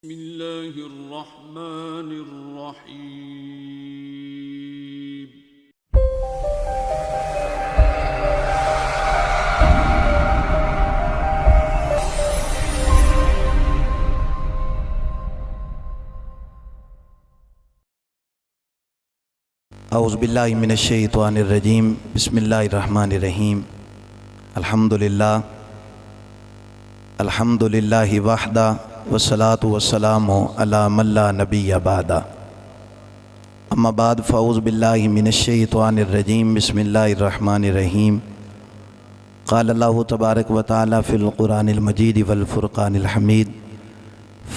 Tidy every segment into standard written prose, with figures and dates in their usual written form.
بسم اللہ الرحمن الرحیم۔ اعوذ باللہ من الشیطان الرجیم، بسم اللہ الرحمن الرحیم۔ الحمدللہ وحدہ والصلاة والسلام علی من لا نبی بعدہ، اما بعد فاعوذ باللہ من الشیطان الرجیم، بسم اللہ الرحمن الرحیم۔ قال اللہ تبارک و تعالی فی القرآن المجید والفرقان الحمید،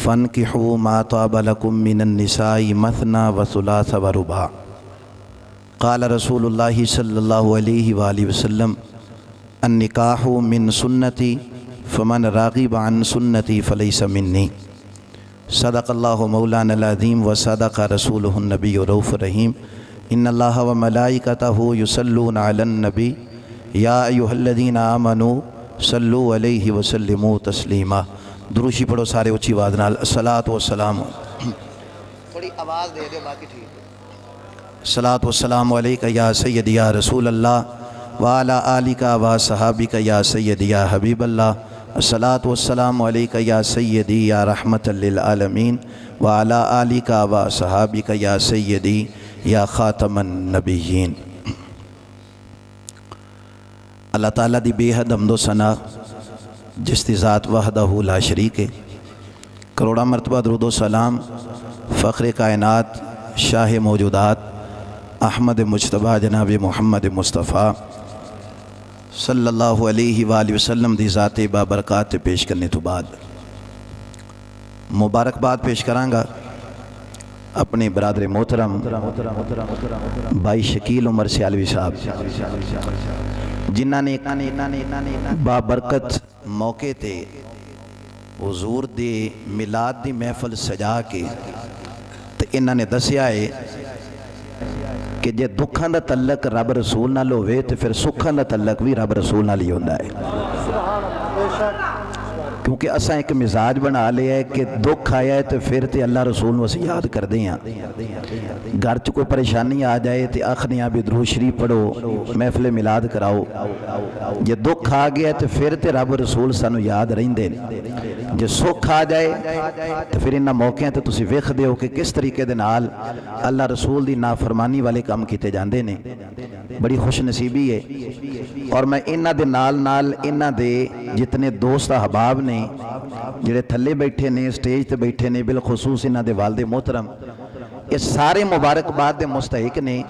فانکحوا ما طاب لکم من النساء مثنی وثلاث ورباع۔ قال رسول اللہ صلی اللہ علیہ وآلہ وسلم، النکاح من سنتی فمن راغب عن سنتی فلیس منی۔ صدق اللہ مولانا العظیم وصدق رسولہ النبی الرؤوف الرحیم۔ ان اللہ وملائکتہ یصلون علی النبی یا ایھا الذین آمنوا صلوا علیہ وسلموا تسلیما۔ دروشی پڑھو سارے اچھی آواز نال، الصلاۃ والسلام، تھوڑی آواز دے دو باقی ٹھیک۔ الصلاۃ والسلام علیکہ یا سیدی یا رسول اللہ وعلی آلکہ وصحابکہ یا سیدی یا حبیب اللہ۔ الصلاۃ والسلام علیکہ یا سیدی یا رحمت للعالمین وعلی آلکہ وصحابکہ یا سیدی یا خاتم النبیین۔ اللہ تعالیٰ دی بے حد حمد و ثنا جس دی ذات وحدہ لا شریک ہے، کروڑا مرتبہ درود و سلام فخر کائنات شاہ موجودات احمد مجتبیٰ جناب محمد مصطفیٰ صلی اللہ علیہ وآلہ وسلم دی ذات بابرکات پیش کرنے تو بعد مبارکباد پیش کرانگا اپنے برادر محترم بھائی شکیل عمر سیالوی صاحب، جنہاں نے بابرکت موقع تے حضور دی میلاد دی محفل سجا کے تے انہاں نے دسیا ہے کہ جے دکھاں دا تعلق رب رسول نال ہوئے تو پھر سکھاں دا تعلق بھی رب رسول نال ہی ہوندا ہے، کیونکہ اساں ایک مزاج بنا لیا ہے کہ دکھ آیا ہے تو پھر تے اللہ رسول نو اساں یاد کر دیں ہیں۔ گھر چ کوئی پریشانی آ جائے تو آخنے بھی درود شریف پڑھو، محفل میلاد کراؤ۔ جے دکھ آ گیا تو پھر تے رب رسول سانو یاد رہندے، جے سکھ آ جائے تو پھر انہاں موقعیں تو تسی ویکھ دے ہو کہ کس طریقے دے نال اللہ رسول دی نافرمانی والے کام کیتے جاندے نے۔ بڑی خوش نصیبی ہے، اور میں انہاں دے نال انہاں دے جتنے دوست احباب نے جڑے تھلے بیٹھے نے، سٹیج تے بیٹھے نے، بالخصوص انہاں دے والد محترم، یہ سارے مبارکباد دے مستحق نے۔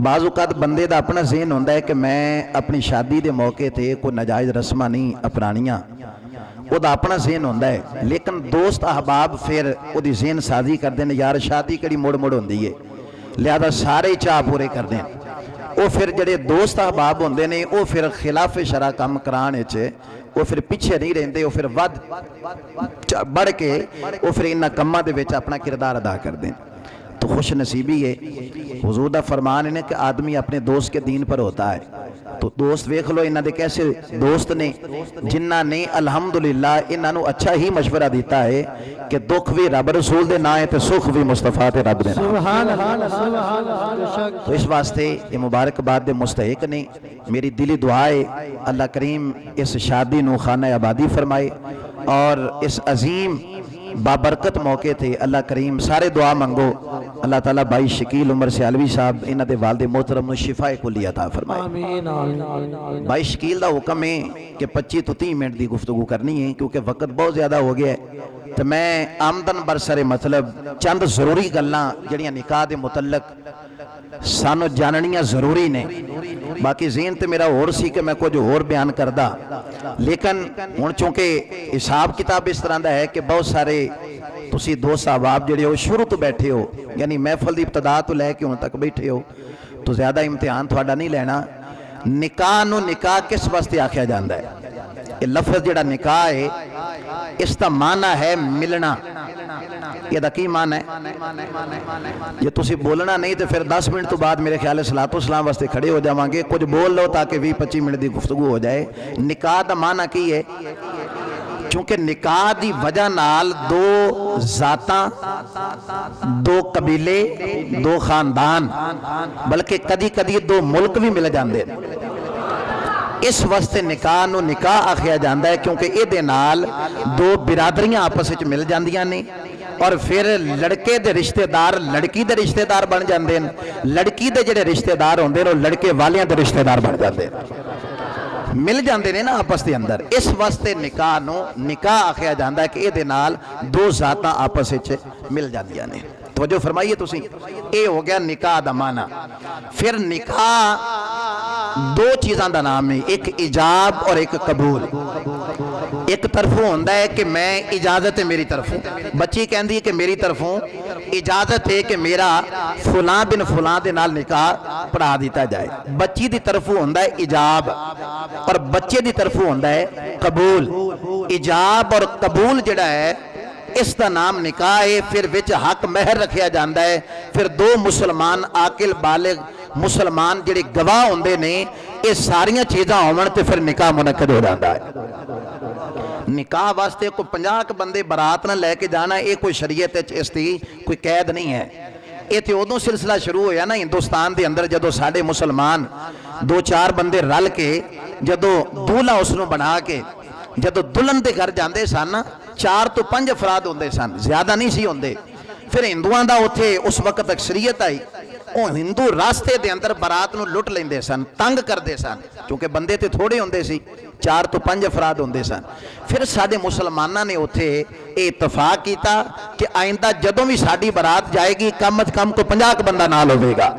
بعض اوقات بندے دا اپنا ذہن ہوندا ہے کہ میں اپنی شادی دے موقع تے کوئی ناجائز رسماں نہیں اپنانیاں، وہ دا اپنا ذہن ہوندا ہے، لیکن دوست احباب پھر وہ دی ذہن سازی کر دیں، یار شادی کڑی مڑ ہوندی ہے، لہذا سارے چاہ پورے کر دیں۔ وہ پھر جڑے دوست احباب ہوندے نے وہ پھر خلاف شرع کام کرانے چھے، وہ پھر پیچھے نہیں رہندے، وہ پھر ود بڑھ کے وہ پھر انہاں کماں دے وچ اپنا کردار ادا کر دیں۔ تو خوش نصیبی ہے، حضور دا فرمان ہے کہ آدمی اپنے دوست کے دین پر ہوتا ہے۔ تو دوست ویکھ لو انہاں دے کیسے دوست نے جنہاں نے الحمدللہ انہاں نو اچھا ہی مشورہ دیتا ہے کہ دکھ بھی رب رسول دے نام ہے تے سکھ بھی مصطفیٰ تے رب دے نام۔ تو اس واسطے یہ مبارکباد دے مستحق نے۔ میری دلی دعا ہے اللہ کریم اس شادی نو خانہ آبادی فرمائے، اور اس عظیم بابرکت موقع تھے اللہ کریم سارے دعا منگو، اللہ تعالیٰ بھائی شکیل عمر سیالوی صاحب انہاں دے والد محترم نو شفاء کلی عطا فرمائے۔ بھائی شکیل دا حکم ہے کہ 25 تو 30 منٹ دی گفتگو کرنی ہے، کیونکہ وقت بہت زیادہ ہو گیا ہے، تو میں آمدن برسر مطلب چند ضروری گلاں جڑیاں نکاح دے متعلق سانو جاننیاں ضروری نے۔ باقی ذہن تے میرا اور سی کہ میں کچھ اور بیان کردہ، لیکن ہن چونکہ حساب کتاب اس طرح دا ہے کہ بہت سارے تسی دوست احباب جڑے ہو شروع تو بیٹھے ہو، یعنی محفل دی ابتدا تو لے کے ہن تک بیٹھے ہو، تو زیادہ امتحان تھوڑا نہیں لینا۔ نکاح نو نکاح کس واسطے آکھیا جاندا ہے؟ یہ لفظ جڑا نکاح ہے اس دا معنی ہے ملنا۔ یہ دا کی معنی ہے؟ یہ تسی بولنا نہیں تو پھر 10 منٹ تو بعد میرے خیال ہے صلاۃ و سلام واسطے کھڑے ہو جاواں گے، کچھ بول لو تاکہ 20-25 منٹ دی گفتگو ہو جائے۔ نکاح دا معنی کی ہے؟ چونکہ نکاح دی وجہ نال دو ذاتاں، دو قبیلے، دو خاندان، بلکہ کدی کدی دو ملک بھی مل جاندے ہیں۔ اس واسطے نکاح نو نکاح آکھیا جاندا ہے کیونکہ اے دے نال دو برادریاں آپس وچ مل جاندیاں نے، اور پھر لڑکے دے رشتہ دار لڑکی دے رشتہ دار بن جاندے ہیں، لڑکی دے جڑے رشتہ دار ہوندے نے لڑکے والیاں دے رشتہ دار بن جاندے ہیں، مل جاندے نے نا آپس دے اندر۔ اس واسطے نکاح نو نکاح آکھیا جاندا ہے کہ اے دے نال دو ذاتاں آپس وچ مل جاندیاں نے۔ توجہ فرمائیے تسی، اے ہو گیا نکاح دا معنی۔ پھر نکاح دو چیزاں دا نام ہے، ایک ایجاب اور ایک قبول۔ ایک طرفوں ہوندہ ہے کہ میں اجازت ہے میری طرفوں، بچی کہندی ہے کہ میری طرفوں اجازت ہے کہ میرا فلاں بن فلاں دے نال نکاح پڑھا دیتا جائے، بچی دی طرفوں ہوندہ ہے ایجاب اور بچے دی طرفوں ہوندہ ہے قبول۔ ایجاب اور قبول جڑا ہے اس دا نام نکاح ہے۔ پھر وچ حق مہر رکھیا جاندہ ہے، پھر دو مسلمان عاقل بالغ مسلمان جڑے گواہ ہوندے نے، یہ ساریاں چیزاں ہون تے پھر نکاح منعقد ہو جاتا ہے۔ نکاح واسطے کوئی 50 بندے برات نہ لے کے جانا، یہ کوئی شریعت اس دی کوئی قید نہیں ہے۔ یہ تے ادوں سلسلہ شروع ہویا نا ہندوستان دے اندر جدو ساڑے مسلمان 2-4 بندے رل کے جدو دولہا اس نو بنا کے جدو دلہن دے گھر جاندے سن 4 تو 5 افراد ہوندے سن، زیادہ نہیں سی ہوندے۔ پھر ہندوؤں دا اتھے اس وقت اکثریت آئی، وہ ہندو راستے دے اندر برات نو لٹ لیندے سن، تنگ کردے سن، کیونکہ بندے تے تھوڑے ہوندے سی، 4 تو 5 افراد ہوندے سن۔ پھر ساڑے مسلمانہ نے اتھے اتفاق کیتا کہ آئندہ جدوں بھی ساڑی برات جائے گی کم از کم کو 50 بندہ نال ہوئے گا،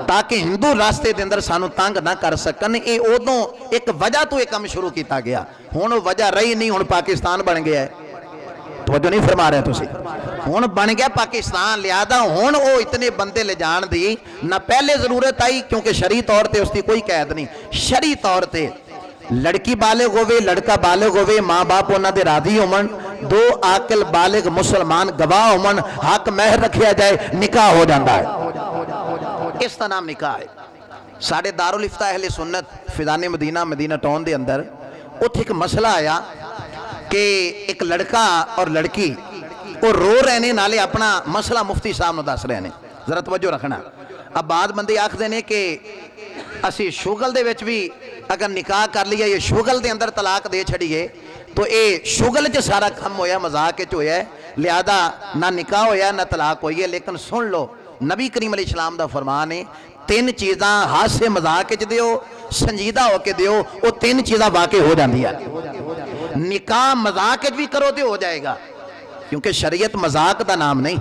تاکہ ہندو راستے دے اندر سانو تنگ نہ کر سکن۔ اے ادوں ایک وجہ تو ایک کم شروع کیتا گیا، ہون وجہ رہی نہیں، ہون پاکستان بن گیا ہے۔ توجہ نہیں فرما رہے تسی، ہون بن گیا پاکستان، لہذا ہون او اتنے بندے لے جان دی نہ پہلے ضرورت آئی، کیونکہ شرعی طور تے اس دی کوئی قید نہیں۔ شرعی طور تے لڑکی بالغ ہوئے، لڑکا بالغ ہوئے، ماں باپ انہاں دے راضی ہومن، دو عاقل بالغ مسلمان گواہ ہومن، حق مہر رکھیا جائے، نکاح ہو جاندہ ہے۔ اس کا نام نکاح ہے۔ ساڑھے دارالفتہ اہل سنت فیضان مدینہ مدینہ ٹاؤن دے اندر اتھے ایک مسئلہ آیا کہ ایک لڑکا اور لڑکی وہ رو رہنے نالے اپنا مسئلہ مفتی صاحب نو دس رہنے، ذرا توجہ رکھنا۔ اب بعد بندے آکھ دینے کہ اسی شغل دے وچ بھی اگر نکاح کر لیا، یہ شغل دے اندر طلاق دے چھڑیے تو اے شغل چ سارا کم ہویا، مذاق چ ہویا ہے، لہذا نہ نکاح ہویا نہ طلاق ہوئی ہے۔ لیکن سن لو نبی کریم علیہ السلام دا فرمان ہے، 3 چیزاں ہاتھ سے مذاق چ دیو، سنجیدہ ہو کے دیو، وہ 3 چیزاں واقع ہو جاندی ہے۔ نکاح مذاق بھی کرو تو ہو جائے گا، کیونکہ شریعت مذاق دا نام نہیں۔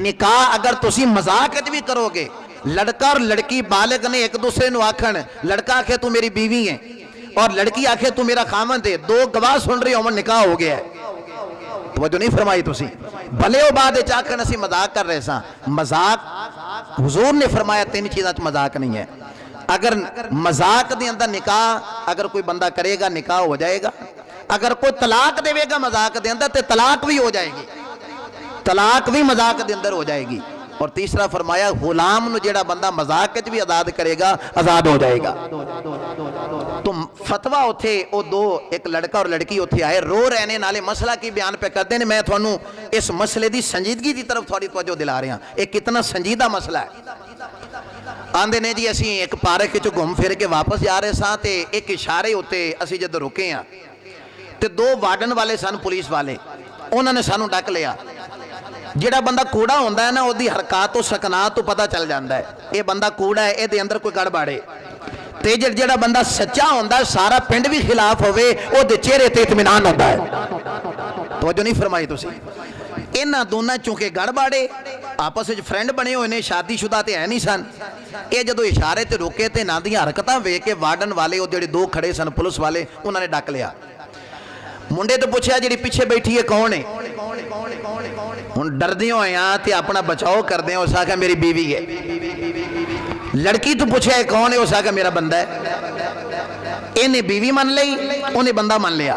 نکاح اگر تسی مذاق بھی کرو گے، لڑکا اور لڑکی بالغ نے ایک دوسرے نو آکھن، لڑکا آکھے تو میری بیوی ہے اور لڑکی آکھے تو میرا خامند ہے، 2 گواہ سن رہے ہو، نکاح ہو گیا ہے۔ توجہ نہیں فرمائی تسی، بھلے ہو بعد چاکھن اسی مذاق کر رہے ساں، مذاق حضور نے فرمایا 3 چیزاں چ مذاق نہیں ہے۔ اگر مذاق دے اندر نکاح اگر کوئی بندہ کرے گا نکاح ہو جائے گا، اگر کوئی طلاق دے گا مذاق دے اندر تے طلاق بھی ہو جائے گی، طلاق بھی مذاق دے اندر ہو جائے گی۔ اور تیسرا فرمایا غلام نو جیڑا بندہ مذاق وچ بھی آزاد کرے گا آزاد ہو جائے گا۔ تو فتویٰ اتھے او 2 ایک لڑکا اور لڑکی اتھے آئے، رو رہنے نالے مسئلہ کی بیان پہ کرتے ہیں۔ میں تھانوں اس مسئلے دی سنجیدگی دی طرف تھوڑی توجہ دلا رہے ہیں، ایک کتنا سنجیدہ مسئلہ ہے۔ آندے نے جی اسی ایک پارک وچ گھوم پھر کے واپس جا رہے ساں تے ایک اشارے ہوتے اسی جد رکے ہیں تے 2 وارڈن والے سن پولیس والے، انہوں نے سانو ڈک لیا۔ جڑا بندہ کوڑا ہوندہ ہے نا وہ دی حرکات و سکنات تو پتہ چل جاندہ ہے، اے بندہ کوڑا ہے، اے دے اندر کوئی گڑ باڑے۔ تے جڑا بندہ سچا ہوندہ ہے سارا پنڈ بھی خلاف ہوئے، او دے چہرے تے اطمینان ہوندہ ہے۔ توجہ نہیں فرمائی تو سی، انہاں دونوں چونکہ گڑ باڑے آپس وچ فرینڈ بنے ہوئے نے، شادی شدہ تے ہے نہیں سن۔ اے جدو اشارے تے روکے تے نہ دیاں حرکتاں وے کے وارڈن والے او جڑے 2 کھڑے سن پولیس والے انہوں نے ڈک لیا۔ منڈے تو پوچھا جڑی پیچھے بیٹھی ہے کون ہے؟ ہن ڈردے ہوئے ہیں تے اپنا بچاؤ کر دیں، اس آکھا میری بیوی ہے۔ لڑکی تو پوچھا ہے کون ہے؟ اس آکھا میرا بندہ ہے۔ انہیں بیوی من لئی، انہیں بندہ من لیا۔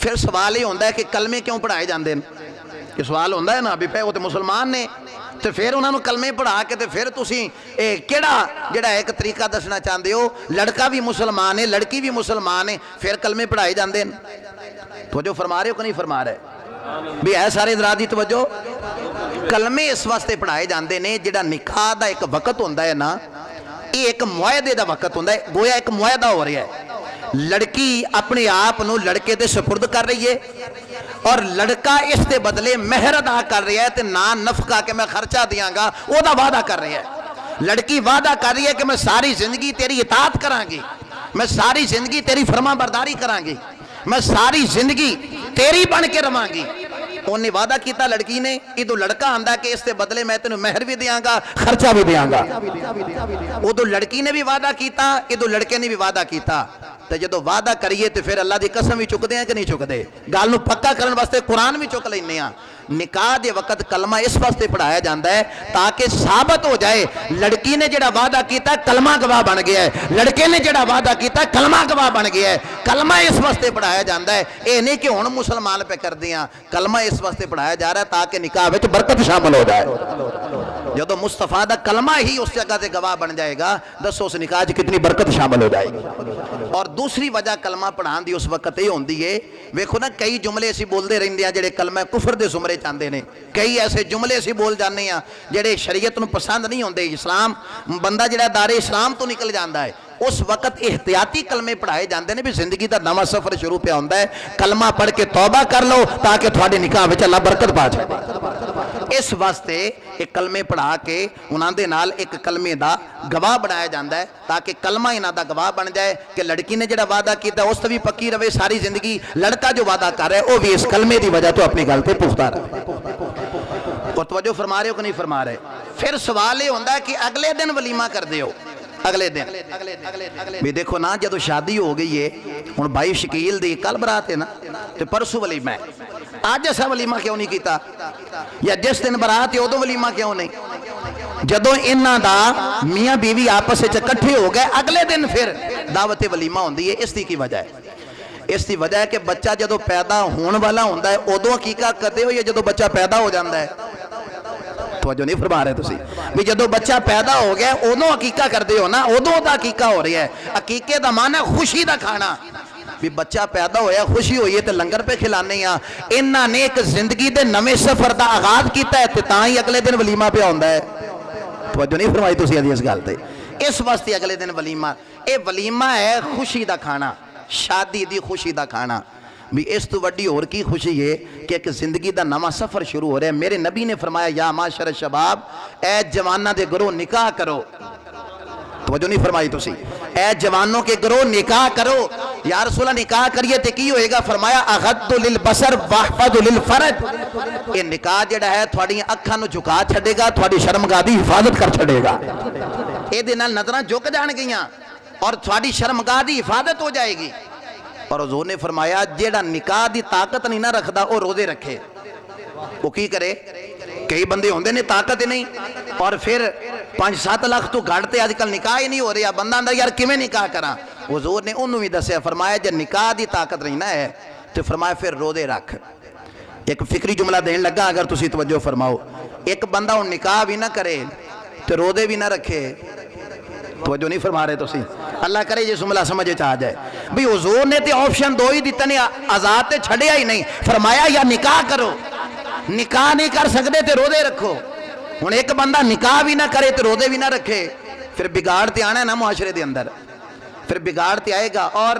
پھر سوال یہ ہوتا ہے کہ کلمے کیوں پڑھائے جاندے ہیں؟ یہ سوال ہوتا ہے نا بھی پہ وہ تو مسلمان نے تو پھر انہوں نے کلمے پڑھا کے تو پھر تسی کیڑا جڑا ایک طریقہ دسنا چاہتے ہو لڑکا بھی مسلمان ہے لڑکی بھی مسلمان ہے پھر کلمے پڑھائے جاندے ہیں؟ توجہ فرما رہے ہو کہ نہیں فرما رہے بھی ہے سارے ذرا دی توجہ؟ کلمے اس واسطے پڑھائے جاندے نے جڑا نکاح دا ایک وقت ہوتا ہے نا یہ ایک معاہدے دا وقت ہوتا ہے گویا ایک معاہدہ ہو رہا ہے لڑکی اپنے آپ نو لڑکے دے سپرد کر رہی ہے اور لڑکا اس دے بدلے مہر ادا کر رہا ہے تے نان نفقہ کہ میں خرچہ دیاں گا وہ دا وعدہ کر رہی ہے لڑکی وعدہ کر رہی ہے کہ میں ساری زندگی تیری اطاعت کران گی میں ساری زندگی تیری فرما برداری کران گی میں ساری زندگی تیری بن کے رہاں گی انہیں وعدہ کیتا لڑکی نے ادو لڑکا آندا کہ اس دے بدلے میں تینوں مہر بھی دیاں گا خرچہ بھی دیاں گا ادو لڑکی نے بھی وعدہ کیتا ادو لڑکے نے بھی وعدہ کیتا تو جدو وعدہ کریے تو پھر اللہ دی قسم بھی چک دے ہیں کہ نہیں چک دے گال نو پکا کرن واسطے قرآن بھی چک لینے ہیں نکاح دے وقت کلمہ اس واسطے پڑھایا جاندہ ہے تاکہ ثابت ہو جائے لڑکی نے جڑا وعدہ کیتا ہے کلمہ گواہ بن گیا ہے لڑکے نے جڑا وعدہ کیتا ہے کلمہ گواہ بن گیا ہے کلمہ اس واسطے پڑھایا جاندہ ہے اے نہیں کہ ہن مسلمان پہ کر دیاں کلمہ اس واسطے پڑھایا جا رہا ہے تاکہ نکاح وچ برکت شامل ہو جائے جدو مصطفیٰ دا کلمہ ہی اس جگہ تے گواہ بن جائے گا دسو اس نکاح وچ کتنی برکت شامل ہو جائے گی اور دوسری وجہ کلمہ پڑھان دی اس وقت یہ ہوندی ہے ویکھو نا کئی جملے اسی بولدے رہندے ہیں جڑے کلمہ کفر دے زمرے چاندے نے کئی ایسے جملے اسی بول جانے ہیں جڑے شریعت نو پسند نہیں ہوندے اسلام بندہ جڑا دار اسلام تو نکل جاندا ہے اس وقت احتیاطی کلمے پڑھائے جاندے نے بھی زندگی دا نواں سفر شروع پہ ہوندا ہے کلمہ پڑھ کے توبہ کر لو تاکہ تھوڑے نکاح وچ اللہ برکت پا جائے اس واسطے ایک کلمے پڑھا کے انہاں دے نال ایک کلمے دا گواہ بنایا جاندا ہے تاکہ کلمہ انہاں دا گواہ بن جائے کہ لڑکی نے جڑا وعدہ کیتا اس تے بھی پکی رہے ساری زندگی لڑکا جو وعدہ کر رہا ہے وہ بھی اس کلمے دی وجہ تو اپنی گل تے پختہ رہے اور توجہ فرما رہے ہو کہ نہیں فرما رہے پھر سوال یہ ہوندہ ہے کہ اگلے دن ولیمہ کر دے ہو اگلے دن بھی دیکھو نا جدو شادی ہو گئی ہے ہن بھائی شکیل دی کل برات ہے نا تو پرسو ولیمہ ہے آج ایسا ولیمہ کیوں نہیں کیتا یا جس دن برات ہے ادو ولیمہ کیوں نہیں جدو انہاں دا میاں بیوی آپس سے اکٹھے ہو گئے اگلے دن پھر دعوت ولیمہ ہوندی ہے اس دی کی وجہ ہے اس دی وجہ ہے کہ بچہ جدو پیدا ہون والا ہوندہ ہے ادو حقیقہ کرتے ہو یا جدو بچہ پیدا ہو جاندہ ہے توجہ نہیں فرما رہے تسی بھی جدو بچہ پیدا ہو گیا ادو عقیقہ کرتے ہو نا ادو دا عقیقہ ہو رہی ہے عقیقے دا معنی ہے خوشی دا کھانا بھی بچہ پیدا ہویا خوشی ہوئی ہے تو لنگر پہ کھلانے ہیں انہاں نے ایک زندگی دے نویں سفر دا آغاز کیتا ہے تاں ہی اگلے دن ولیمہ پہ ہوندہ ہے توجہ نہیں فرمائی تسی اس گل تے اس واسطے اگلے دن ولیمہ اے ولیمہ ہے خوشی دا کھانا شادی دی خوشی دا کھانا بھی اس تو وڈی اور کی خوشی ہے کہ ایک زندگی دا نواں سفر شروع ہو رہا ہے میرے نبی نے فرمایا یا معاشر شباب اے جوانہ دے گروہ نکاح کرو توجہ نہیں فرمائی تسی اے جوانوں کے گروہ نکاح کرو یا رسول اللہ نکاح کریے تے کی ہوئے گا فرمایا اغض للبصر واحفظ للفرج یہ نکاح جڑا ہے تھوڑی اکھاں نو جھکا چھڑے گا تھوڑی شرمگاہ دی حفاظت کر چھڑے گا اے دے نال نظراں جھک جان گئیاں اور تھوڑی شرمگاہ دی حفاظت ہو جائے گی اور حضور نے فرمایا جیڑا نکاح دی طاقت نہیں نہ رکھدا وہ روزے رکھے وہ کی کرے کئی بندے ہوندے نے طاقت نہیں اور پھر 5-7 لاکھ تو گھڑتے آج کل نکاح ہی نہیں ہو رہا بندہ اندر یار کیویں نکاح کراں حضور نے انہوں بھی دسیا فرمایا جب نکاح دی طاقت نہیں نہ ہے تو فرمایا پھر روزے رکھ ایک فکری جملہ دین لگا اگر تسی توجہ فرماؤ ایک بندہ ان نکاح بھی نہ کرے تو روزے بھی نہ رکھے توجہ نہیں فرما رہے تسی اللہ کرے یہ جملہ سمجھے چاہ جائے بھی حضور نے تے آپشن دو ہی دیتا نہیں آزاد تے چھڑیا ہی نہیں فرمایا یا نکاح کرو نکاح نہیں کر سکتے تے روزے رکھو ہن ایک بندہ نکاح بھی نہ کرے تے روزے بھی نہ رکھے پھر بگاڑ تے آنا ہے نا معاشرے دے اندر پھر بگاڑ تے آئے گا اور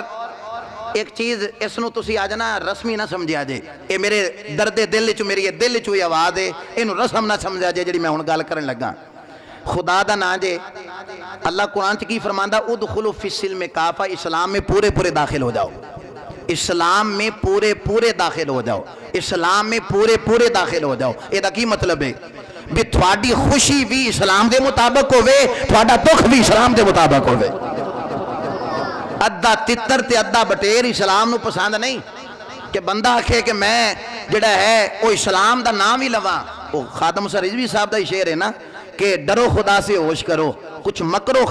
ایک چیز اس نو تسی آج نا رسمی نہ سمجھا جے اے میرے درد دل چو میری دل چو آواز ہے انو رسم نہ سمجھا جے جڑی میں ہن گل کرن لگا خدا دا نا جے اللہ قرآن کی فرماندہ ادخلوا فی السلم کافہ اسلام میں پورے پورے داخل ہو جاؤ اسلام میں پورے پورے داخل ہو جاؤ اسلام میں پورے پورے داخل ہو جاؤ یہ دا کی مطلب ہے بھی تھوڑی خوشی بھی اسلام دے مطابق ہوئے تھوڑا دکھ بھی اسلام دے مطابق ہوئے ادھا تتر تے ادھا بٹیر اسلام نو پسند نہیں کہ بندہ آکھے کہ میں جڑا ہے وہ اسلام دا نام ہی لوا خادم موسی رضوی صاحب دا شعر ہے نا کہ ڈرو خدا سے ہوش کرو کچھ مکرو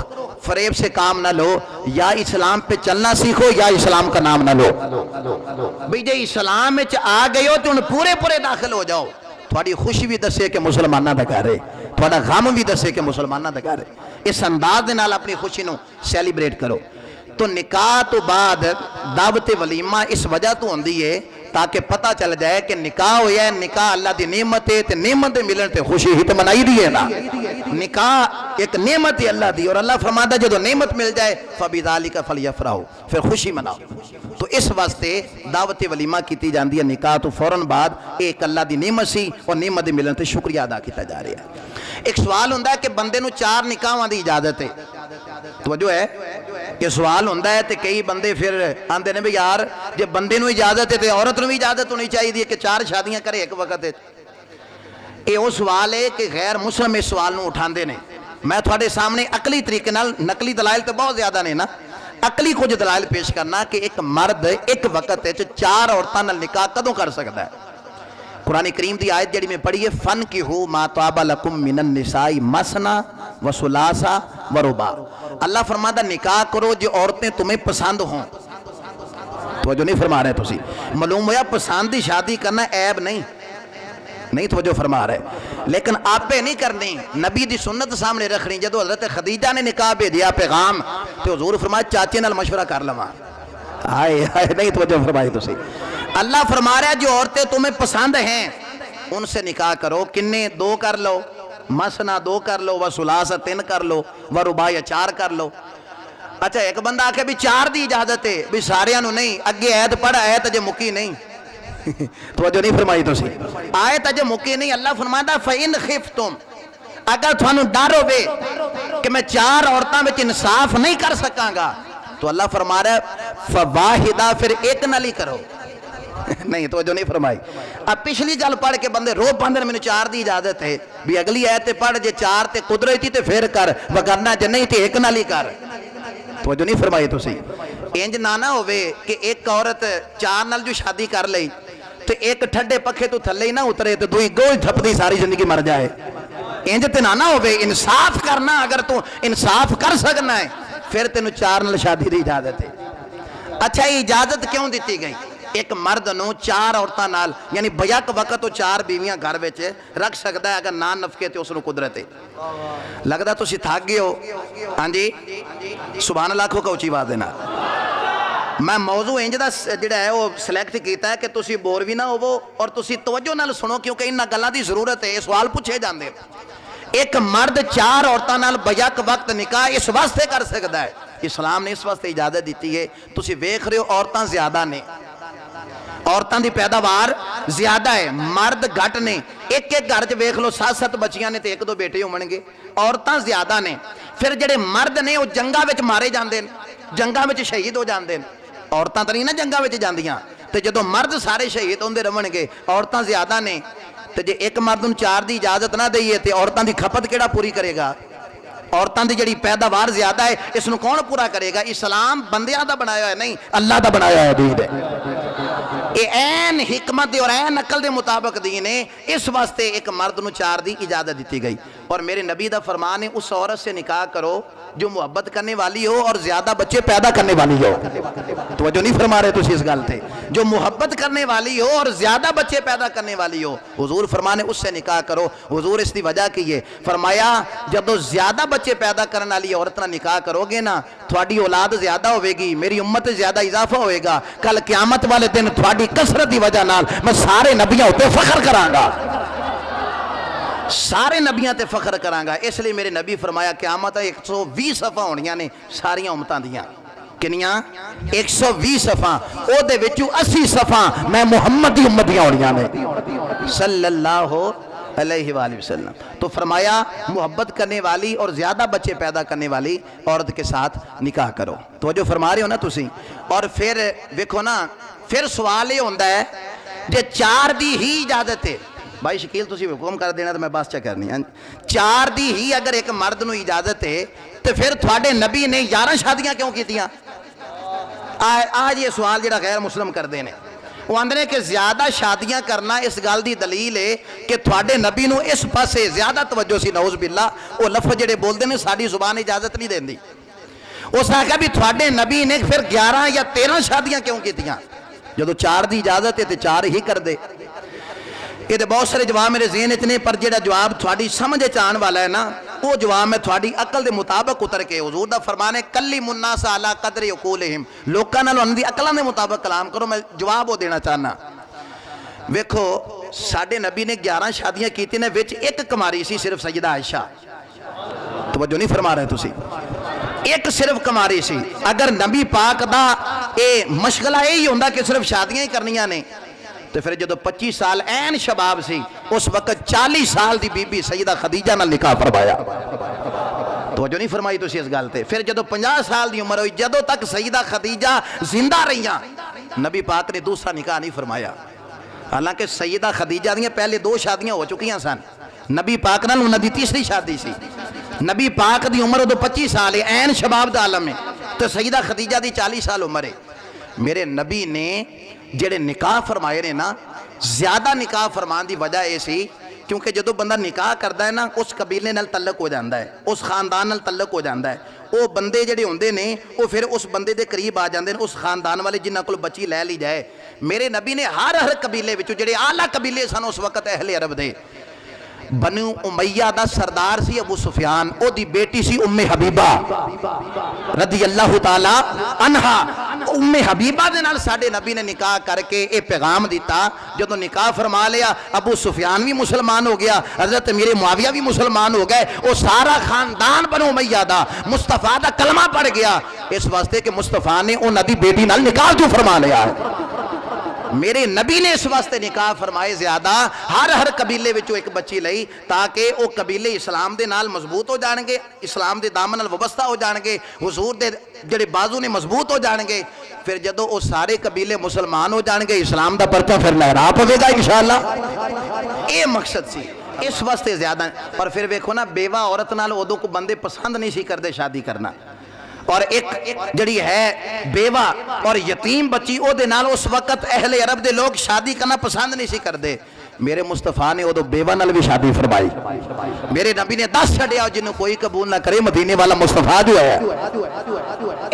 فریب سے کام نہ لو، یا اسلام پہ چلنا سیکھو یا اسلام کا نام نہ لو۔ بھئی جے اسلام میں آ گئے ہو تو ان پورے داخل ہو جاؤ، تھوڑی خوشی بھی دسے کہ مسلمانہ دا گھر ہے، تھوڑا غم بھی دسے کہ مسلمانہ دا گھر ہے، اس انداز دے نال اپنی خوشی نو سیلیبریٹ کرو۔ تو نکاح تو بعد دعوت ولیمہ اس وجہ تو ہوندی ہے تاکہ پتہ چل جائے کہ نکاح ہویا ہے، نکاح اللہ دی نعمت ہے، تے نعمت ملن تے خوشی ہی تے منائی دی ہے نا۔ نکاح ایک نعمت ہے اللہ دی، اور اللہ فرماتا ہے جدو نعمت مل جائے فَبِذَالِكَ فَلْيَفْرَحُوا، پھر خوشی مناؤ۔ تو اس واسطے دعوت ولیمہ کیتی جاندی ہے نکاح تو فوراً بعد، ایک اللہ دی نعمت سی اور نعمت ملن تے شکریہ ادا کیتا جا رہا ہے۔ ایک سوال ہوندہ ہے کہ بندے نو 4 نکاحاں دی اجازت ہے، توجہ ہے کہ سوال ہوندہ ہے تے کئی بندے پھر آندے نے بھی یار جب بندے نو اجازت ہے تے عورت نو بھی اجازت ہونی چاہیے کہ 4 شادیاں کرے ایک وقت ہے۔ یہ وہ سوال ہے کہ غیر مسلم اس سوال نو اٹھاندے نے۔ میں تھوڑے سامنے عقلی طریقے نال، نقلی دلائل تو بہت زیادہ نے نا، عقلی کچھ دلائل پیش کرنا کہ ایک مرد ایک وقت ہے 4 عورتاں نال نکاح کدوں کر سکتا ہے۔ قرآن کریم دی آیت جڑی میں پڑھی ہے فَانْكِحُوا مَا طَابَ لَكُم مِّنَ النِّسَاءِ مَثْنَىٰ وَثُلَاثَ وَرُبَاع۔ اللہ فرماتا نکاح کرو جو عورتیں تمہیں پسند ہوں۔ توجہ نہیں فرما رہے تسی، معلوم ہویا پسند دی شادی کرنا عیب نہیں توجہ فرما رہے، لیکن آپ پہ نہیں کرنی، نبی دی سنت سامنے رکھنی۔ جدو حضرت خدیجہ نے نکاح بھیجیا پیغام تو حضور فرمایا چاچے نال مشورہ کر لواں۔ آئے نہیں توجہ فرمائی تسی۔ اللہ فرما رہا ہے جو عورتیں تمہیں پسند ہیں ان سے نکاح کرو، کنے 2 کر لو، مثنا 2 کر لو، وثلاث 3 کر لو، ورباع 4 کر لو۔ اچھا ایک بندہ آکے بھی 4 دی اجازت ہے، بھی ساریاں نو نہیں، اگے آیت پڑھ آیت جے مکی نہیں توجہ نہیں فرمائی تو سی، آیت جے مکی نہیں۔ اللہ فرماتا فَإِنْ خِفْتُمْ، اگر تھانو ڈر ہوئے کہ میں 4 عورتاں میں انصاف نہیں کر سکاں گا تو اللہ فرما رہا ہے فَوَاحِدَا، پھر ایک نالی کرو۔ نہیں توجہ نہیں فرمائی۔ اب پچھلی گل پڑھ کے بندے رو پاندے نے، میں نے 4 دی اجازت ہے، بھی اگلی آیت پڑھ جے 4 تے قدرتی تے پھر کر، وگرنہ جے نہیں تے ایک نالی کر۔ توجہ نہیں فرمائی تو سی۔ انج نہ ہوئے کہ ایک عورت 4 نال جو شادی کر لئی تو ایک ٹھڈے پکھے تو تھلے ہی نہ اترے تو دوئی گوئی تھپدی ساری زندگی مر جائے۔ انج تے نہ ہوئے، انصاف کرنا، اگر تو انصاف کر سکنا ہے پھر تینوں 4 نال شادی دی اجازت ہے۔ اچھا یہ اجازت کیوں دیتی گئی؟ ایک مرد نو 4 عورتاں نال یعنی بیک وقت تو 4 بیویاں گھر وچ رکھ سکتا ہے اگر نہ نفقے تے اس نو قدرت ہے۔ لگدا تسی تھک گئے ہو؟ ہاں جی سبحان اللہ کو اونچی آواز دینا۔ میں موضوع انج دا جڑا ہے وہ سلیکٹ کیتا ہے کہ تسی بور بھی نہ ہوو اور تسی توجہ نال سنو، کیونکہ انہاں گلاں دی ضرورت ہے، سوال پوچھے جاندے۔ ایک مرد 4 عورتاں نال بیک وقت نکاح اس واسطے کر سکتا ہے، اسلام نے اس واسطے اجازت دیتی ہے۔ تسی ویکھ رہے ہو عورتاں زیادہ نے، عورتاں دی پیداوار زیادہ ہے، مرد گھٹ نے۔ ایک گھر چ ویکھ لو 7 بچیاں نے تے 1-2 بیٹے ہون گے، عورتاں زیادہ نے۔ پھر جڑے مرد نے وہ جنگاں وچ مارے جاندے نے، جنگاں وچ شہید ہو جاندے نے، عورتاں تے نہیں نا جنگاں وچ جاندیاں۔ تے جدوں مرد سارے شہید ہوندے رہن گے، عورتاں زیادہ نے، تے جے ایک مرد نوں 4 دی اجازت نہ دئیے تے عورتاں دی کھپت کیڑا پوری کرے گا؟ عورتاں دی جڑی پیداوار زیادہ ہے اس نو کون پورا کرے گا؟ اسلام بندیاں دا بنایا ہے نہیں، اللہ دا بنایا ہے دین ہے۔ یہ این حکمت اور این عقل دے مطابق دین ہے، اس واسطے ایک مرد نو 4 دی اجازت دیتی گئی۔ اور میرے نبی دا فرمان ہے اس عورت سے نکاح کرو جو محبت کرنے والی ہو اور زیادہ بچے پیدا کرنے والی ہو۔ توجہ نہیں فرما رہے تسی اس گل تے، جو محبت کرنے والی ہو اور زیادہ بچے پیدا کرنے والی ہو، حضور فرمانے اس سے نکاح کرو۔ حضور اس دی وجہ کی ہے، فرمایا جدو زیادہ بچے پیدا کرنے والی عورت نہ نکاح کرو گے نا، تھوڑی اولاد زیادہ ہوئے گی، میری امت زیادہ اضافہ ہوئے گا، کل قیامت والے دن تھوڑی کثرت دی وجہ نال میں سارے نبیوں تے فخر کراں گا، سارے نبیاں تے فخر کراں گا۔ اس لیے میرے نبی فرمایا قیامت 120 صفحہ ہونیاں نے ساریاں امتاں دیاں، کنیاں 120 صفحہ، او دے وچوں 80 صفحہ میں محمد دی امت دیاں ہونیاں نے صلی اللہ علیہ وآلہ وسلم۔ تو فرمایا محبت کرنے والی اور زیادہ بچے پیدا کرنے والی عورت کے ساتھ نکاح کرو۔ توجہ فرما رہے ہو نا تسی؟ اور پھر دیکھو نا، پھر سوال یہ ہوندہ ہے جے 4 دی ہی اجازت ہے، بھائی شکیل تسی حکم کر دینا تو میں بس چا کرنی ہے، 4 دی ہی اگر ایک مرد نو اجازت ہے تو پھر تھوڑے نبی نے 11 شادیاں کیوں کیتیاں؟ آج یہ سوال جڑا غیر مسلم کر دینے، وہ آندھنے کہ زیادہ شادیاں کرنا اس گل دی دلیل ہے کہ تھوڑے نبی نو اس پاسے زیادہ توجہ سی، نعوذ باللہ وہ لفظ جڑے بول دینے ساری زبان اجازت نہیں دین دی۔ اس آخیا بھی تھوڑے نبی نے پھر 11 یا 13 شادیاں کیوں کیتیاں؟ جدو 4 دی اجازت ہے تو 4 ہی کر دے۔ یہ تو بہت سارے جواب میرے ذہن اتنے، پر جڑا جواب تھوڑی سمجھ چان والا ہے نا، وہ جواب میں تھوڑی عقل دے مطابق اتر کے حضور دا فرمانے کلم الناس علی قدر عقولہم، لوکاں نال انہاں دی عقلاں دے مطابق کلام کرو۔ میں جواب وہ دینا چاہنا، ویکھو ساڈے نبی نے 11 شادیاں کیتی نے، وچ ایک کماری سی صرف سیدہ عائشہ، توجہ نہیں فرما رہے تسی، ایک صرف کماری سی۔ اگر نبی پاک دا اے مشغلہ یہی ہوندا کہ صرف شادیاں ہی کرنیاں نے، تو پھر جدو 25 سال این شباب سی، اس وقت 40 سال دی بی بی سیدہ خدیجہ نال نکاح فرمایا۔ توجہ نہیں فرمائی تو اس گل تے۔ پھر جدو 50 سال دی عمر ہوئی، جدو تک سیدہ خدیجہ زندہ رہیاں، نبی پاک نے دوسرا نکاح نہیں فرمایا۔ حالانکہ سیدہ خدیجہ دیاں پہلے 2 شادیاں ہو چکیاں سن، نبی پاک نال انہاں دی تیسری شادی سی۔ نبی پاک دی عمر ادو 25 سال ہے، این شباب دا عالم ہے، تو سیدہ خدیجہ دی 40 سال عمر ہے۔ میرے نبی نے جڑے نکاح فرمائے نے نا، زیادہ نکاح فرمان دی وجہ ایسی کیونکہ جدو بندہ نکاح کردا ہے نا، اس قبیلے نال تعلق ہو جاندا ہے، اس خاندان نال تعلق ہو جاندا ہے۔ وہ بندے جڑے ہوندے نے وہ پھر اس بندے دے قریب آ جاندے نے، اس خاندان والے جنہاں کول بچی لے لی جائے۔ میرے نبی نے ہر قبیلے وچوں جڑے اعلیٰ قبیلے سن اس وقت اہل عرب دے، بنو امیہ دا سردار سی ابو سفیان، او دی بیٹی سی ام حبیبہ رضی اللہ تعالی عنہا۔ ام حبیبہ دے نال ساڈے نبی نے نکاح کر کے اے پیغام دیتا، جدو نکاح فرما لیا ابو سفیان بھی مسلمان ہو گیا، حضرت امیر معاویہ بھی مسلمان ہو گئے، وہ سارا خاندان بنو امیہ دا مصطفیٰ دا کلمہ پڑھ گیا، اس واسطے کہ مصطفیٰ نے انہاں دی بیٹی نال نکاح کیوں فرما لیا ہے۔ میرے نبی نے اس واسطے نکاح فرمائے زیادہ، ہر قبیلے وچوں ایک بچی لئی تاکہ وہ قبیلے اسلام دے نال مضبوط ہو جان گے، اسلام دے دامن نال وابستہ ہو جان گے، حضور دے جڑے بازو نے مضبوط ہو جان گے۔ پھر جدو وہ سارے قبیلے مسلمان ہو جان گے، اسلام دا پرچہ پھر لہرا پوے گا انشاءاللہ۔ اے مقصد سی، اس واسطے زیادہ۔ اور پھر ویکھو نا، بیوہ عورت نال ادو کو بندے پسند نہیں سی کردے شادی کرنا، اور ایک جڑی ہے بیوہ اور یتیم بچی او دے نال اس وقت اہل عرب دے لوگ شادی کرنا پسند نہیں سی کردے۔ میرے مصطفیٰ نے ادو بیوہ نال بھی شادی فرمائی۔ میرے نبی نے 10 چھڑیا جنہوں کوئی قبول نہ کرے، مدینے والا مصطفیٰ جو ہے۔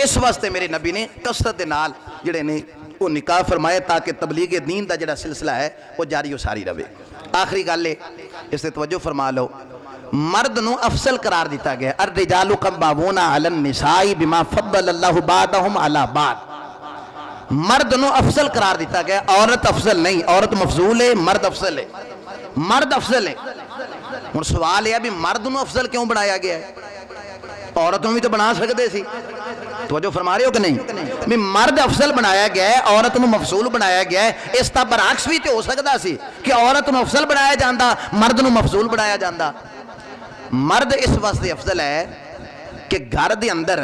اس واسطے میرے نبی نے کثرت دے نال جڑے نے وہ نکاح فرمائے تاکہ تبلیغ دین دا جڑا سلسلہ ہے وہ جاری و ساری رہے۔ آخری گل ہے، اس سے توجہ فرما لو، مرد نو افضل قرار دیتا گیا، الرجال قوامون علی النساء بما فضل اللہ بعضهم علی بعض۔ مرد نو افضل قرار دیتا گیا، عورت افضل نہیں، عورت مفضول ہے، مرد افضل ہے، مرد افضل ہے۔ اور سوال یہ ہے بھی مرد نو افضل کیوں بنایا گیا ہے؟ عورتوں بھی تو بنا سکتے سی، توجہ فرما رہے ہو کہ نہیں؟ بھی مرد افضل بنایا گیا ہے، عورت نو مفضول بنایا گیا ہے۔ اس طرح برعکس بھی تو ہو سکتا سی کہ عورت نو افضل بنایا جاندہ، مرد نو مفضول بنایا جاندہ۔ مرد اس واسطے افضل ہے کہ گھر دے اندر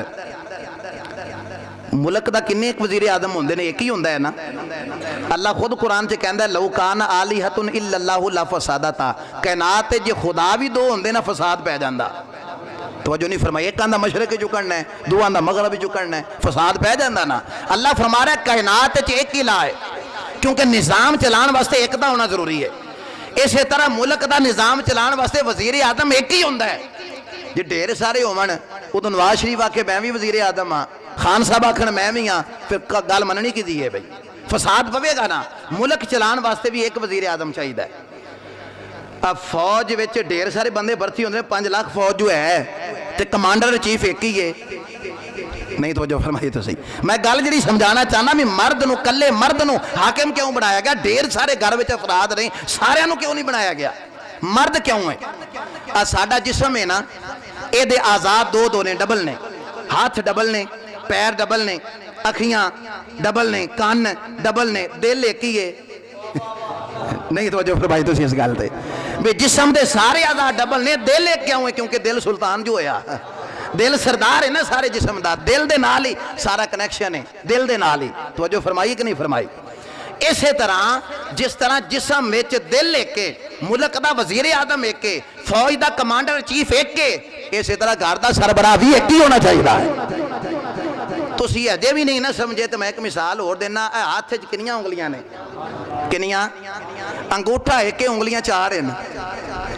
ملک دا کنے ایک وزیر اعظم ہوندے نے، ایک ہی ہوندا ہے نا۔ اللہ خود قرآن سے کہندا ہے لو کان آلہۃ الا اللہ لفسدتا، کائنات جے خدا بھی 2 ہوندے نا فساد پہ جاندا۔ توجہ نہیں فرمائی، ایک آندا مشرق جو کرنا ہے، 2 آندا مغرب جو کرنا ہے، فساد پہ جاندا نا۔ اللہ فرما رہا ہے کائنات چ ایک الہ ہے، کیونکہ نظام چلان واسطے ایک دا ہونا ضروری ہے۔ اسی طرح ملک دا نظام چلان واسطے وزیر اعظم ایک ہی ہوندا ہے۔ جی ڈھیر سارے ہون، ادو نواز شریف آکے میں بھی وزیر اعظم ہاں، خان صاحب آکھن میں بھی ہاں، پھر گل مننی کی دی ہے بھائی، فساد پوے گا نا۔ ملک چلان واسطے بھی ایک وزیر اعظم چاہیے۔ اب فوج وچ ڈھیر سارے بندے بھرتی ہوندے، 5 لاکھ فوج جو ہے تے کمانڈر چیف ایک ہی ہے۔ نہیں توجہ فرمائی تو صحیح، میں گل جڑی سمجھانا چاہنا بھی مرد نو، کلے مرد نو حاکم کیوں بنایا گیا؟ ڈھیر سارے گھر وچ افراد رہے، سارے نو کیوں نہیں بنایا گیا؟ مرد کیوں ہے؟ ساڈا جسم ہے نا، اے دے آزاد 2 نے، ڈبل نے، ہاتھ ڈبل نے، پیر ڈبل نے، اکھیاں ڈبل نے، کان ڈبل نے، دل ایک ہی ہے۔ نہیں توجہ فرمائی تو اس گل تے بھی جسم دے سارے آزاد ڈبل نے، دل ایک کیوں ہے؟ کیونکہ دل سلطان جو ہویا، دل سردار ہے نا سارے جسم دا، دل دے نال ہی سارا کنیکشن ہے، دل دے نال ہی۔ توجہ فرمائی کہ نہیں فرمائی؟ اسی طرح جس طرح جسم وچ دل ایک ہے، ملک دا وزیر اعظم ایک ہے، فوج دا کمانڈر چیف ایک ہے، اسی طرح گھر دا سربراہ بھی ایک ہی ہونا چاہیے۔ تسی اجے بھی نہیں نہ سمجھے تو میں ایک مثال اور دینا، ہاتھ وچ کنیاں انگلیاں نے؟ کنیاں؟ انگوٹھا ایک ہے، انگلیاں 4 ہیں۔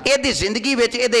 ਇਹਦੀ ਜ਼ਿੰਦਗੀ ਵਿੱਚ ਇਹਦੇ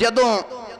ਜਦੋਂ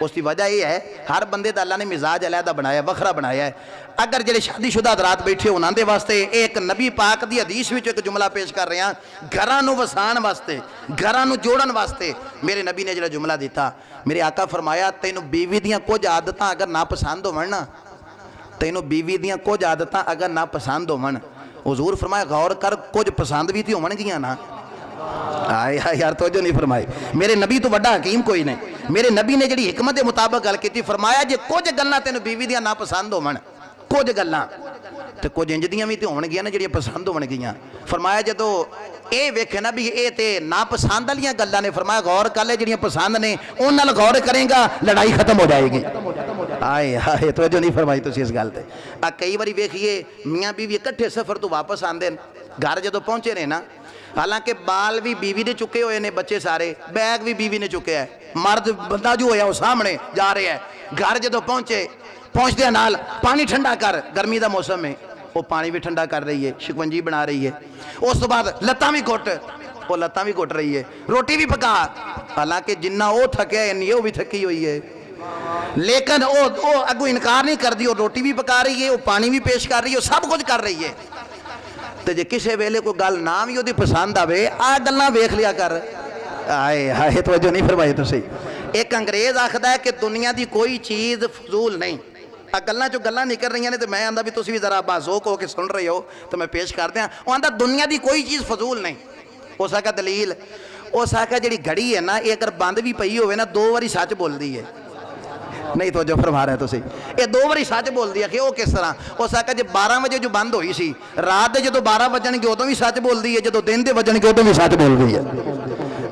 اس کی وجہ یہ ہے ہر بندے دا اللہ نے مزاج علیحدہ بنایا وکھرا بنایا ہے. اگر جڑے شادی شدہ حضرات بیٹھے انہاں دے واسطے ایک نبی پاک دی حدیث وچ ایک جملہ پیش کر رہے ہیں گھراں نوں وسان واسطے گھراں نوں جوڑن واسطے میرے نبی نے جڑا جملہ دیتا میرے آقا فرمایا تینوں بیوی دیاں کچھ عادتاں اگر نا پسند ہون نا تینوں بیوی دیاں کچھ عادتاں اگر نا پسند ہون حضور فرمایا غور کر کچھ پسند بھی تے ہون گیاں نا. آئے یار توجہ نہیں فرمائی. میرے نبی تو بڑا حکیم کوئی نہیں. میرے نبی نے جڑی حکمت مطابق گل کی فرمایا جے کچھ گلاں تینوں بیوی دیاں نا پسند ہون کچھ گلاں تے کچھ انج دیاں بھی تے ہون گیاں نا جڑیاں پسند ہون گیاں. فرمایا جدوں اے ویکھے نا بھی اے تے نا پسند والیاں گلاں نے فرمایا غور کر لے جڑیاں پسند نے اون نال غور کریں گا لڑائی ختم ہو جائے گی. آئے ہائے توجہ نہیں فرمائی تسی اس گل تے. کئی واری ویکھیے میاں بیوی اکٹھے سفر تو واپس آندے گھر جدوں پہنچے نے نا حالانکہ بال بھی بیوی نے چکے ہوئے نے بچے سارے بیگ بھی بیوی نے چکے ہے مرد بندہ جو ہویا وہ سامنے جا رہے ہیں گھر جدوں پہنچدے نال پانی ٹھنڈا کر گرمی دا موسم میں وہ پانی بھی ٹھنڈا کر رہی ہے شکنجی بنا رہی ہے اس تو بعد لتاں بھی گھٹ وہ لتاں بھی گھٹ رہی ہے روٹی بھی پکا حالانکہ جنہ وہ تھکیا ہے وہ بھی تھکی ہوئی ہے لیکن وہ اگو انکار نہیں کر دی وہ روٹی بھی پکا رہی ہے وہ پانی بھی پیش کر رہی ہے وہ سب کچھ کر رہی ہے. تے جے کسے ویلے کوئی گل نہ بھی وہ پسند آوے آ گلاں ویکھ لیا کر. آئے ہائے توجہ نہیں فرمائی تسی. ایک انگریز آکھدا ہے کہ دنیا دی کوئی چیز فضول نہیں. گلاں چوں گلاں نکل رہی نے تے میں آندا بھی تسی بھی ذرا باذوق ہو کے سن رہے ہو تو میں پیش کر دیاں. وہ آندا دنیا دی کوئی چیز فضول نہیں. اس آکھا دلیل اس آکھا جڑی گھڑی ہے نا یہ اگر بند بھی پئی ہوئے نا 2 واری سچ بول دی ہے. نہیں تو جو فرما رہے تو سی یہ 2 واری سچ بول دیا کہ وہ کس طرح اس آکھا جی 12 بجے جو بند ہوئی سی رات دے جدو 12 بجن گے ادوں بھی سچ بول دی ہے جدو دن دے بجن گے ادوں بھی سچ بول دی ہے.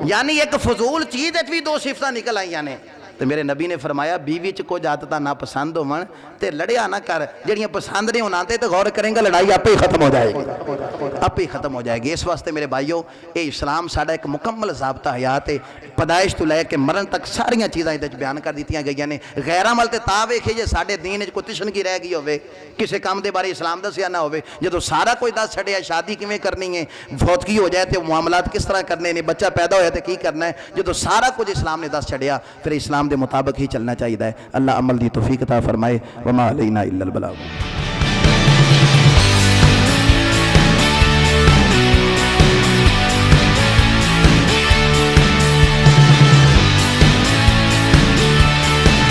یعنی ایک فضول چیز بھی 2 صفتاں نکل آئیاں نے. تو میرے نبی نے فرمایا بیوی چ کچھ عادتاں نا پسند ہون تے لڑیا نہ کر جڑیاں پسند نے انہاں تے غور کریں گا لڑائی آپ ہی ختم ہو جائے گی آپ ہی ختم ہو جائے گی. اس واسطے میرے بھائیو اے اسلام ساڈا ایک مکمل ضابطہ حیات ہے. پیدائش تو لے کے مرن تک ساریاں چیزاں ادھر بیان کر دیتیاں گئیاں نے. غیر عمل تے تا ویکھے جے ساڈے دین وچ کوئی تشنگی رہ گئی ہوے کسے کام دے بارے اسلام دسیا نہ ہوے جدوں سارا کوئی دس چھڑیا شادی کیویں کرنی ہے فوتگی ہو جائے تے معاملات کس طرح کرنے نے بچہ پیدا ہویا تے کی کرنا ہے جدوں سارا کچھ اسلام نے دس چھڑیا پھر اسلام دے مطابق ہی چلنا چاہیے. اللہ عمل دی توفیق عطا فرمائے. وما علینا الا البلاغ.